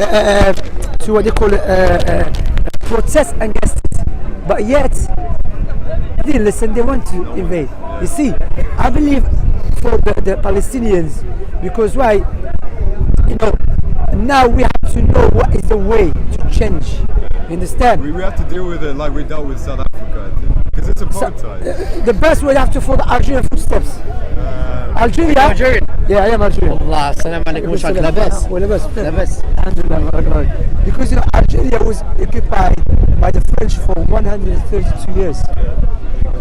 to what they call protest against it, but yet they didn't listen. They want to invade. You see, I believe for the Palestinians, because why? You know, now we have to know what is the way to change. You understand? We have to deal with it like we dealt with South Africa, I think, because it's apartheid. The best way you have to follow the Algerian footsteps. Algeria. Algerian. Yeah, I am Algerian. Allah, السلام عليكم. وش رايك؟ لاباس؟ لاباس. Alhamdulillah. Because you know Algeria was occupied by the French for 132 years.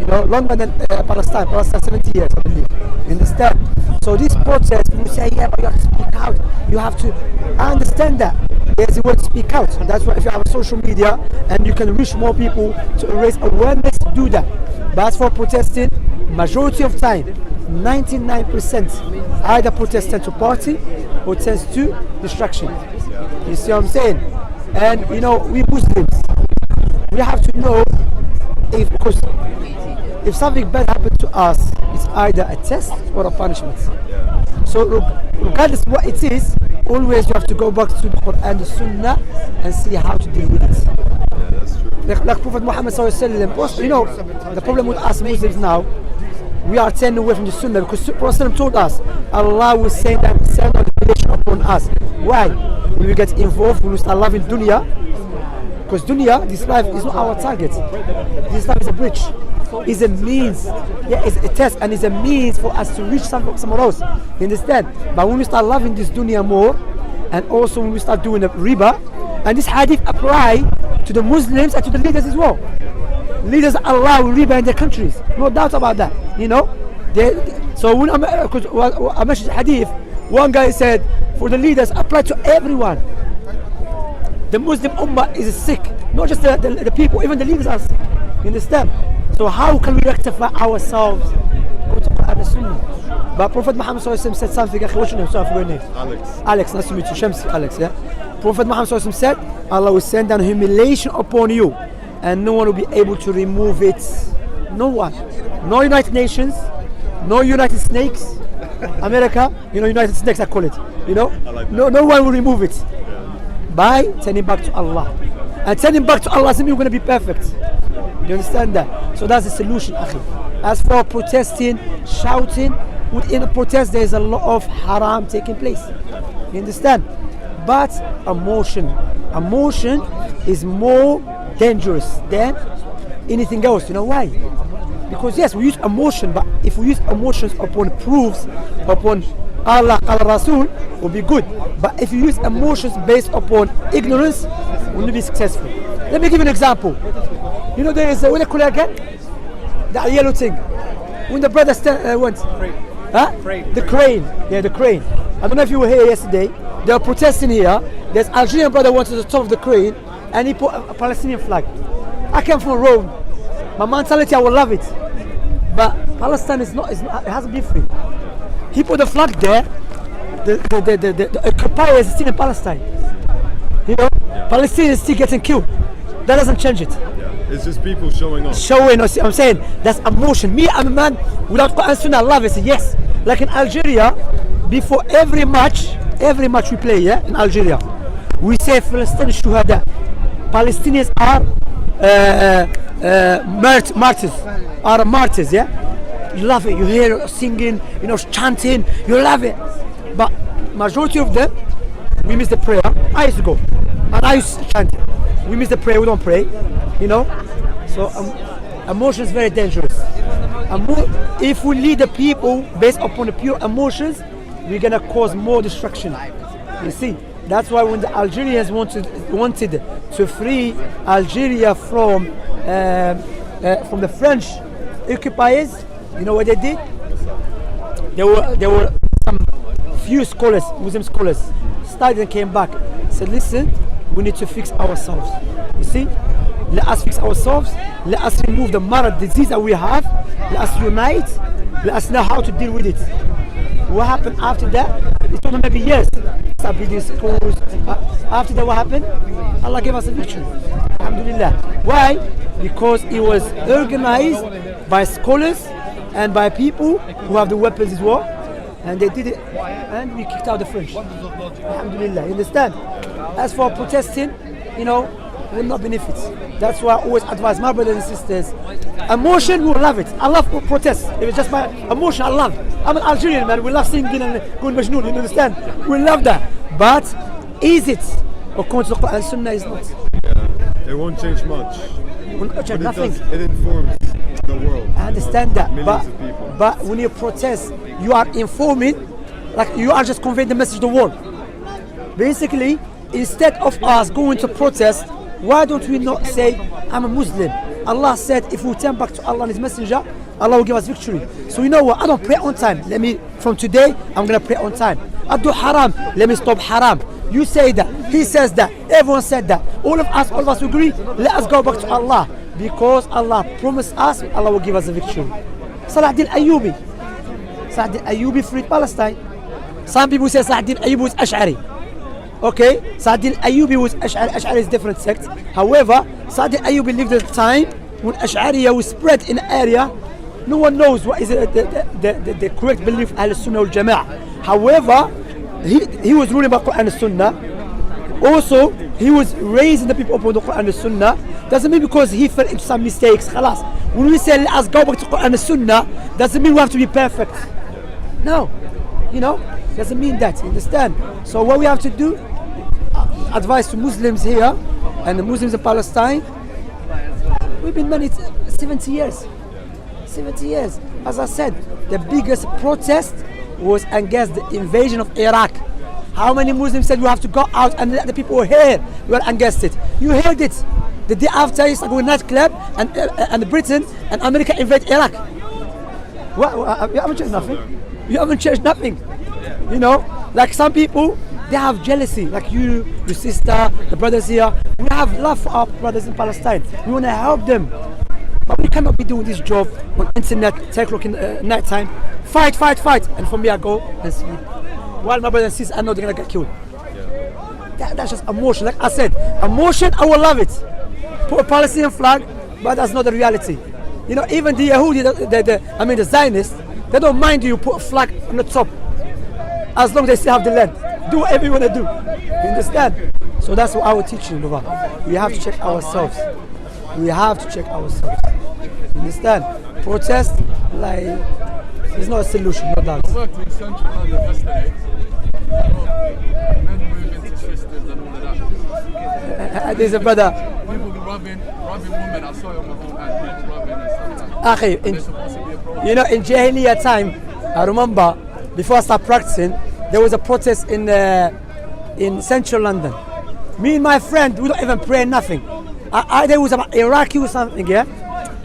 You know, longer than Palestine. Palestine 70 years, I believe. You understand? So this protest, you say, yeah, but you have to speak out. You have to. I understand that. There's a way to speak out. And that's why if you have social media and you can reach more people to raise awareness, do that. But as for protesting, majority of time, 99% either protest tend to party or tends to destruction. You see what I'm saying? And you know, we Muslims, we have to know if something bad happened to us, it's either a test or a punishment. So regardless what it is, always you have to go back to the Quran and the Sunnah and see how to deal with it. Yeah, that's true. Like Prophet Muhammad sallallahu alaihi wasallam, you know, the problem with us Muslims now, we are turning away from the Sunnah because Prophet told us Allah will send a revelation upon us. Why? When we get involved, when we start loving dunya, because dunya, this life is not our target. This life is a bridge. Is a means, yeah, it's a test and it's a means for us to reach somewhere else. You understand? But when we start loving this dunya more, and also when we start doing the riba, and this hadith apply to the Muslims and to the leaders as well. Leaders allow riba in their countries, no doubt about that. You know, so when I mentioned hadith, one guy said for the leaders apply to everyone. The Muslim Ummah is sick, not just the people, even the leaders are sick. You understand? So how can we rectify ourselves? Go to Quran and Sunnah. But Prophet Muhammad said something. What's your name? Sorry for your name. Alex, nice to meet you. Shamsi, Alex. Yeah. Prophet Muhammad said, Allah will send down humiliation upon you, and no one will be able to remove it. No one. No United Nations. No United Snakes. America. You know, United Snakes I call it. You know. Like no one will remove it. By turning back to Allah. And turning back to Allah doesn't mean you're going to be perfect. You understand that? So that's the solution, akhi. As for protesting, shouting, within a protest there is a lot of haram taking place. You understand? But emotion is more dangerous than anything else. You know why? Because yes, we use emotion, but if we use emotions upon proofs, upon Allah, Rasul, will be good. But if you use emotions based upon ignorance, will not be successful. Let me give you an example. You know, there is what do you call it again? The yellow thing. When the brother went, huh? The crane. Yeah, the crane. I don't know if you were here yesterday. They were protesting here. There's Algerian brother went to the top of the crane and he put a Palestinian flag. I came from Rome. My mentality, I would love it, but Palestine is not. It hasn't been free. He put the flag there. The occupiers is still in Palestine. You know, Palestinians still getting killed. That doesn't change it. It's just people showing off. I'm saying that's emotion. Me, I'm a man without Quran Sunnah. I love it. Yes. Like in Algeria, before every match we play, yeah, in Algeria, we say Palestinian shuhada. Palestinians are martyrs, yeah. You love it. You hear singing, you know, chanting. You love it. But majority of them, we miss the prayer. I used to go, and I used to chant. We miss the prayer. We don't pray. You know, so emotion is very dangerous. If we lead the people based upon the pure emotions, we're gonna cause more destruction. You see, that's why when the Algerians wanted to free Algeria from the French occupiers, you know what they did? There were some few scholars, Muslim scholars, studied and came back. Said, listen, we need to fix ourselves. You see. Let us fix ourselves. Let us remove the marad disease that we have. Let us unite. Let us know how to deal with it. What happened after that? It took maybe years. Start building schools. After that, what happened? Allah gave us a victory. Alhamdulillah. Why? Because it was organized by scholars and by people who have the weapons as well. and they did it, and we kicked out the French. Alhamdulillah, you understand? As for protesting, will not benefit. That's why I always advise my brothers and sisters. Emotion, we love it. I love protest. If it's just my emotion, I love. I'm an Algerian man. We love singing and going majnoon. You understand? We love that. But is it? According to the Quran and Sunnah, is not. It won't change much. Will not change nothing. It informs the world. I understand that. Millions of people. But when you protest, you are informing, like you are just conveying the message to the world. Basically, instead of us going to protest, why don't we not say, I'm a Muslim? Allah said, if we turn back to Allah and His Messenger, Allah will give us victory. So you know what? I don't pray on time. From today, I'm going to pray on time. I do haram. Let me stop haram. You say that. He says that. Everyone said that. All of us agree. Let us go back to Allah. Because Allah promised us, Allah will give us a victory. Salahuddin Ayyubi. Salahuddin Ayyubi freed Palestine. Some people say Salahuddin Ayyubi was Ash'ari. Okay, Salahuddin Ayyubi was Ash'ari. Ash'ari is a different sect. However, Salahuddin Ayyubi lived at a time when Ash'ariya was spread in an area. No one knows what is the correct belief of Al-Sunnah wal-Jama'ah. However, he was ruling by Quran and Sunnah. Also, he was raising the people upon the Quran and Sunnah. Doesn't mean because he fell into some mistakes. Khalas. When we say let us go back to Quran and Sunnah, doesn't mean we have to be perfect. No, doesn't mean that. You understand? So what we have to do, advice to Muslims here and the Muslims in Palestine. We've been married 70 years. 70 years. As I said, the biggest protest was against the invasion of Iraq. How many Muslims said we have to go out and let the people here? We were against it. You heard it. The day after, it's like a nightclub and Britain and America invade Iraq. What? You haven't changed nothing. You haven't changed nothing. Like some people, they have jealousy. Like you, your sister, the brothers here. We have love for our brothers in Palestine. We want to help them. But we cannot be doing this job on internet, 10 o'clock in night time. Fight. And for me, I go and sleep. While my brothers and sisters, I know they're going to get killed. That's just emotion. Like I said, emotion, I will love it. Put a Palestinian flag, but that's not the reality. Even the Yahudi, the Zionists, they don't mind you put a flag on the top. As long as they still have the land. Do whatever you want to do. You understand? So that's what I will teach you, Nova. We have to check ourselves. We have to check ourselves. You understand? Protest, it's not a solution, no doubt. I worked in Central London yesterday. Men moving to sisters and all of that. There's a brother. People rubbing women. I saw it on my own hand. People rubbing and stuff like that. In Jahiliyyah time, I remember before I started practicing, there was a protest in Central London. Me and my friend, we don't even pray nothing. There was about Iraqi or something, yeah?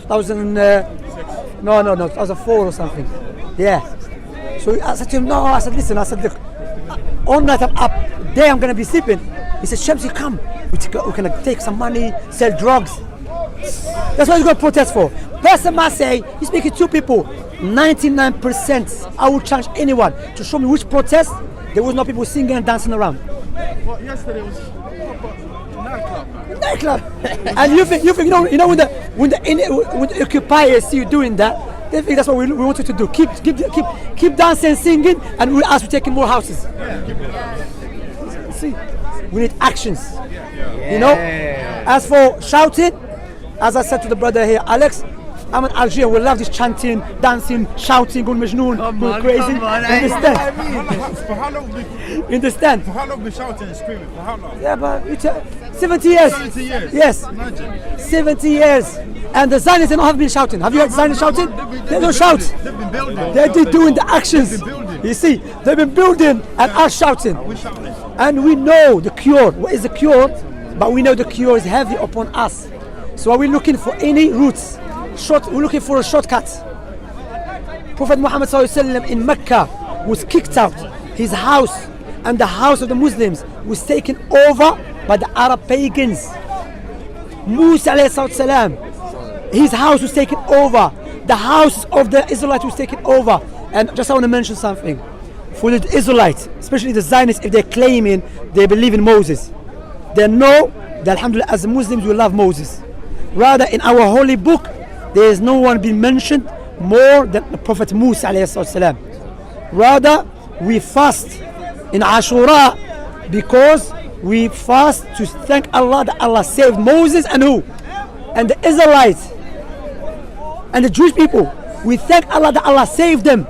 2004 or something. Yeah. So I said to him, no, listen, look, all night I'm up, day I'm going to be sleeping. He said, Shamsi, come. We can take some money, sell drugs. That's what you're going to protest for. Person must say, you're speaking to people, 99%, I will challenge anyone to show me which protest there was no people singing and dancing around. Well, yesterday was nightclub. And you think when the occupiers see you doing that, they think that's what we want you to do. Keep dancing, singing, and we'll ask you taking more houses. See, we need actions. As for shouting, as I said to the brother here, Alex, I'm an Algerian. We love this chanting, dancing, shouting, going majnoon, going crazy. Understand? For how long Understand? For how long we shouting and screaming? For how long? Yeah, but 70 years. 70 years. Yes. Imagine. 70 years. And the Zionists don't have been shouting. Have you heard Zionists shouting? They don't shout. They've been building. They're doing the actions. They've been building. You see, they've been building and us shouting. We shouting. And we know the cure. What is the cure? But we know the cure is heavy upon us. So are we looking for any routes? We're looking for a shortcut. Prophet Muhammad ﷺ in Mecca was kicked out. His house and the house of the Muslims was taken over by the Arab pagans. Musa ﷺ, his house was taken over. The house of the Israelites was taken over. And just I want to mention something. For the Israelites, especially the Zionists, if they're claiming they believe in Moses, they know that alhamdulillah as Muslims we love Moses. Rather in our holy book, there is no one being mentioned more than the Prophet Musa ﷺ. Rather, we fast in Ashura because we fast to thank Allah that Allah saved Moses and who? And the Israelites and the Jewish people. We thank Allah that Allah saved them.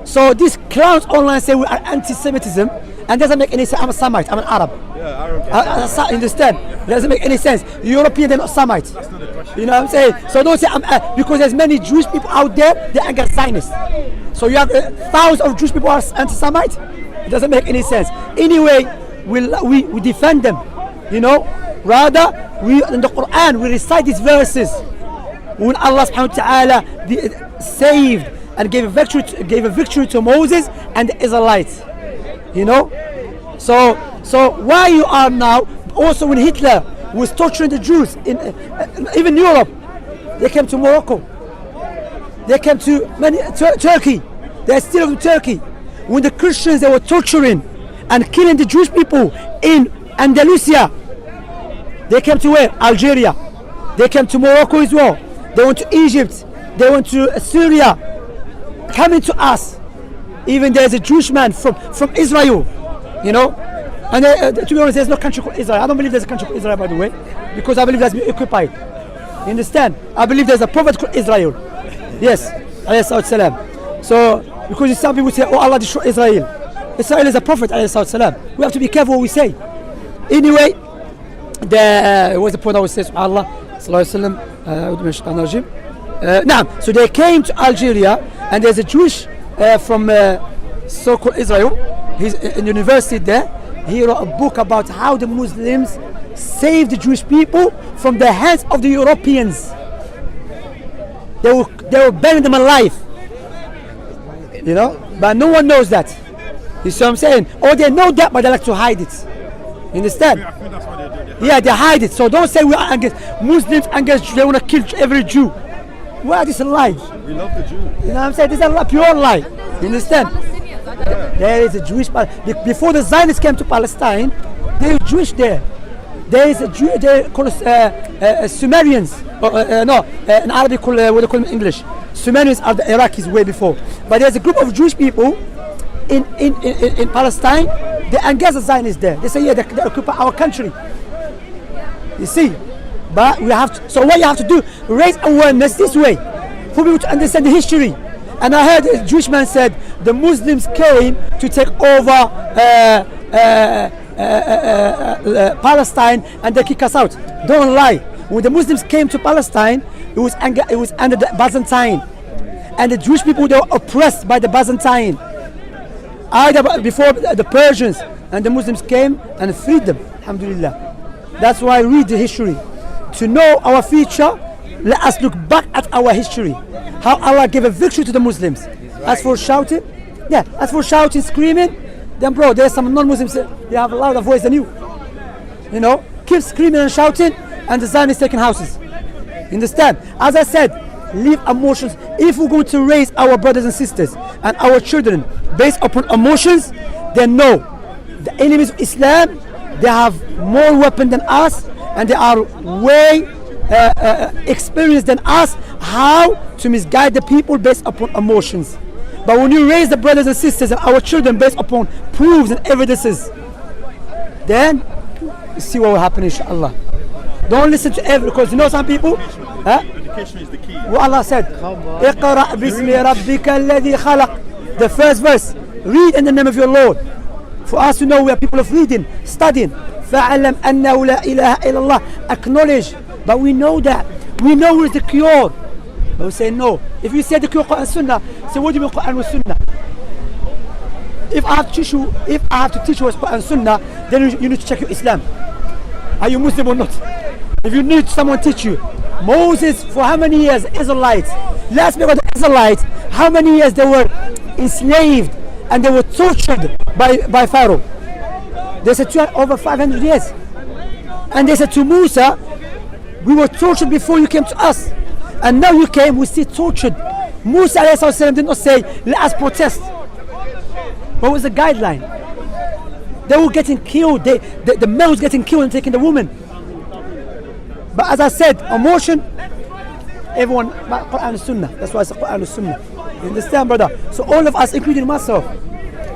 So these clowns online say we are anti-Semitism, and doesn't make any sense. I'm a Semite, I'm an Arab. Yeah, Arab. I understand. Doesn't make any sense. European, they're not Semites. You know what I'm saying? So don't say because there's many Jewish people out there, they're against Zionists. So you have thousands of Jewish people are anti-Semite. It doesn't make any sense. Anyway, we defend them. You know, rather we in the Quran we recite these verses when Allah subhanahu wa ta'ala saved and gave a victory to Moses and the Israelites. You know, so why you are now also when Hitler was torturing the Jews in even Europe, they came to Morocco, they came to Turkey, they're still in Turkey. When the Christians they were torturing and killing the Jewish people in Andalusia, they came to where? Algeria. They came to Morocco as well. They went to Egypt, they went to Syria, coming to us. Even there's a Jewish man from Israel, you know. And to be honest, there's no country called Israel. I don't believe there's a country called Israel, by the way, because I believe that's been occupied. You understand? I believe there's a prophet called Israel. Yes, alayhi salam. So, because some people say, oh, Allah destroyed Israel. Israel is a prophet, alayhi salam. We have to be careful what we say. Anyway, what's the point I would say, subhanAllah, sallallahu alayhi wa sallam. So they came to Algeria, and there's a Jewish from so-called Israel. He's in university there. He wrote a book about how the Muslims saved the Jewish people from the hands of the Europeans. They were burning them alive. You know, but no one knows that. You see what I'm saying? Or they know that, but they like to hide it. You understand? I think that's why they do it. Yeah, they hide it. So don't say we are against Muslims, against Jews. They want to kill every Jew. Why is this a lie? We love the Jews. You know what I'm saying? This is a pure lie. You understand? There is a Jewish before the Zionists came to Palestine, there were Jewish there. There is a Jew, they call us Sumerians. In Arabic what they call them in English. Sumerians are the Iraqis way before. But there's a group of Jewish people in Palestine. They against the Zionists there. They say yeah, they occupy our country. You see, but we have to. So what you have to do, raise awareness this way, for people to understand the history. And I heard a Jewish man said the Muslims came to take over Palestine and they kick us out. Don't lie. When the Muslims came to Palestine, it was under the Byzantine, and the Jewish people they were oppressed by the Byzantine. Either before the Persians, and the Muslims came and freed them. Alhamdulillah. That's why I read the history. To know our future, let us look back at our history. How Allah gave a victory to the Muslims. As for shouting, screaming, then bro, there's some non-Muslims, they have a louder voice than you. You know, keep screaming and shouting, and the Zionists taking houses. You understand? As I said, leave emotions. If we're going to raise our brothers and sisters and our children based upon emotions, then no. The enemies of Islam, they have more weapons than us, and they are way experienced than us how to misguide the people based upon emotions. But when you raise the brothers and sisters and our children based upon proofs and evidences, then you see what will happen, inshallah. Don't listen to because you know some people, Education is the key. what Allah said, اقرأ باسم ربك الذي خلق. The first verse, read in the name of your Lord. For us to know we are people of reading, studying. فَعَلَمْ أَنَّهُ لَا إِلَهَ إِلَّا اللَّهِ. Acknowledge. But we know that. We know where is the cure. But we say no. If you say the cure Quran and Sunnah, say what do you mean Quran and Sunnah? If I have to teach you what's Quran and Sunnah, then you need to check your Islam. Are you Muslim or not? If you need someone to teach you. Moses, for how many years? Israelites. Let's speak about the Israelites. How many years they were enslaved and they were tortured by Pharaoh? They said over 500 years. And they said to Musa, we were tortured before you came to us, and now you came, we still tortured. Musa did not say, let us protest. What was the guideline? They were getting killed. The man was getting killed and taking the woman. But as I said, emotion, everyone, Quran and Sunnah. That's why it's Quran and Sunnah. You understand, brother? So all of us, including myself,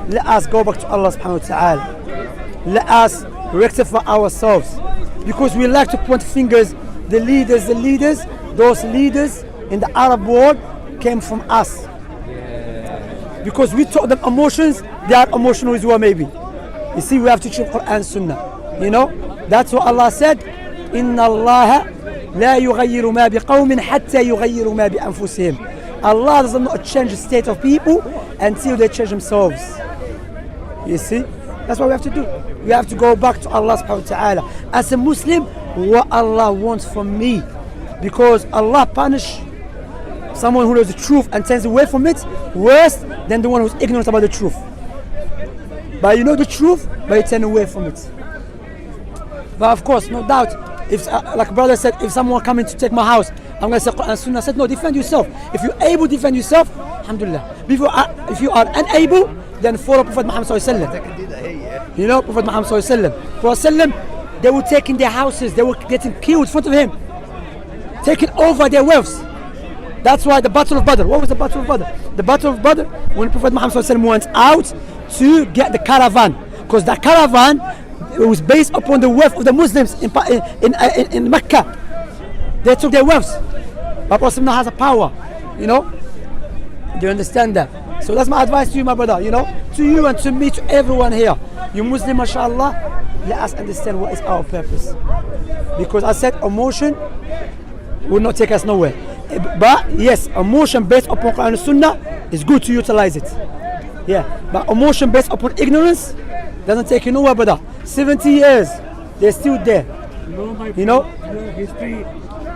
let us go back to Allah subhanahu wa ta'ala. Let us rectify ourselves. Because we like to point fingers, the leaders, those leaders in the Arab world came from us. Because we taught them emotions, they are emotional as well maybe. You see, we have to teach Quran and Sunnah. You know, that's what Allah said. إِنَّ اللَّهَ لَا يُغَيِّرُ مَا بِقَوْمٍ حَتَّى يُغَيِّرُ مَا بِأَنفُسِهِمْ. Allah does not change the state of people until they change themselves. You see, that's what we have to do. We have to go back to Allah subhanahu wa ta'ala. As a Muslim, what Allah wants from me. Because Allah punish someone who knows the truth and turns away from it worse than the one who's ignorant about the truth. But you know the truth, but you turn away from it. But of course, no doubt, if like brother said, if someone coming to take my house, I'm going to say Quran and Sunnah. I said, no, defend yourself. If you're able to defend yourself, alhamdulillah. If you are unable, then follow Prophet Muhammad sallallahu alaihi wasallam. You know, Prophet Muhammad sallallahu alaihi wasallam, they were taking their houses, they were getting killed in front of him, taking over their wealth. That's why the Battle of Badr. What was the Battle of Badr? The Battle of Badr, when Prophet Muhammad sallallahu alaihi wasallam went out to get the caravan, because the caravan, it was based upon the wealth of the Muslims in Mecca. They took their wealth. But Prophet has a power, you know. Do you understand that? So that's my advice to you, my brother, you know, to you and to me, to everyone here. You Muslim, mashallah, let us understand what is our purpose. Because I said emotion will not take us nowhere. But yes, emotion based upon Quran and Sunnah is good to utilize it. Yeah, but emotion based upon ignorance doesn't take you nowhere, brother. 70 years, they're still there. You know?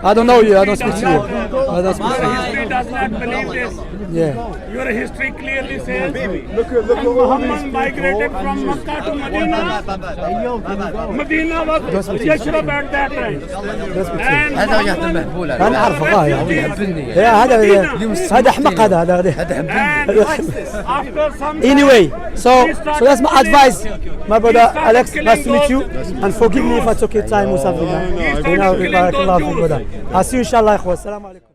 I don't know you, I don't speak to you. I don't speak to you. History does not believe this. Yeah. Your history clearly says Look at Muhammad migrated from Makkah to Medina. Medina was Yashrab at that time. And هذا يهدم مهبولة. أنا أعرفه هذا أحمق هذا after some Anyway, so that's my advice, my brother Alex. Nice to meet you, and forgive me if I took your time or something. You know, barakallah, brother. I'll see you inshallah. Assalamu alaikum.